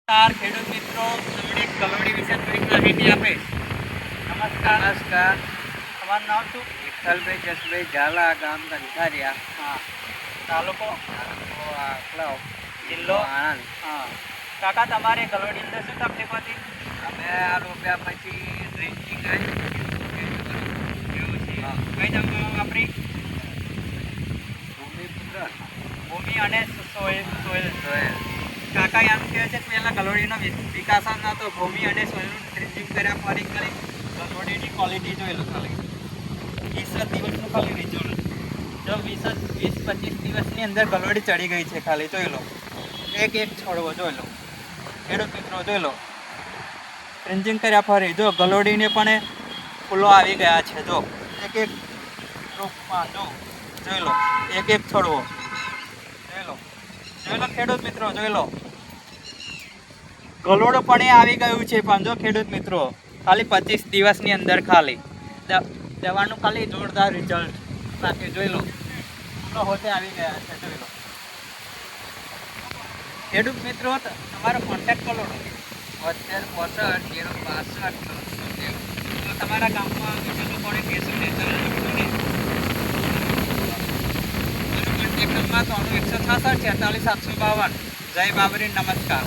નમસ્કાર ખેડૂત મિત્રો, તમને કલોડી વિશે થોડીક માહિતી આપે. નમસ્કાર. નમસ્કાર. તમારું નામ શું? વિઠ્ઠલભાઈ જસભાઈ ઝાલા, ગામ કંથારિયા, હા. તાલુકો? આકલાવ, જિલ્લો? આણંદ. હા. કાકા, તમારે કલોડી અંદર શું તકલીફ હતી? અમે આ રોપ્યા પછી ડ્રિંકિંગ આવી એવું છે. હા. કઈ દવા વાપરી? ભૂમિપુત્ર ભૂમિ અને સોઇલ. સોયલ. કાકા એમ કહે છે કે પહેલાં કલોડીનો વિકાસ જ નહોતો. ભૂમિ અને સોઇલનું ડ્રિંકિંગ કર્યા ફરી કરી કલોડીની ક્વોલિટી જોઈ લો ખાલી 20 દિવસનું ખાલી રિઝલ્ટ. જો 20-25 દિવસની અંદર કલોડી ચડી ગઈ છે ખાલી જોઈ લો. એક છોડવો જોઈ લો. ખેડૂત મિત્રો જોઈ લો. ડ્રિંકિંગ કર્યા ફરી જો કલોડીને પણ ફૂલો આવી ગયા છે. જો એક રોપમાં જોઈ લો. એક છોડવો જોઈ લો ખેડૂત મિત્રો જોઈ લો. ગલોડો પણ આવી ગયું છે પણ જો ખેડૂત મિત્રો ખાલી 25 દિવસની અંદર ખાલી દવાનું ખાલી જોરદાર રિઝલ્ટ સાથે જોઈ લો. ફૂલો હોતે આવી ગયા છે જોઈ લો. ખેડૂત મિત્રો તમારો કોન્ટેક્ટ કરો. 72 65 તો તમારા ગામમાં બીજું લોકોને કહેશું ને કોન્ટેક્ટ નંબર 9166 46 752. જય બાબરી, નમસ્કાર.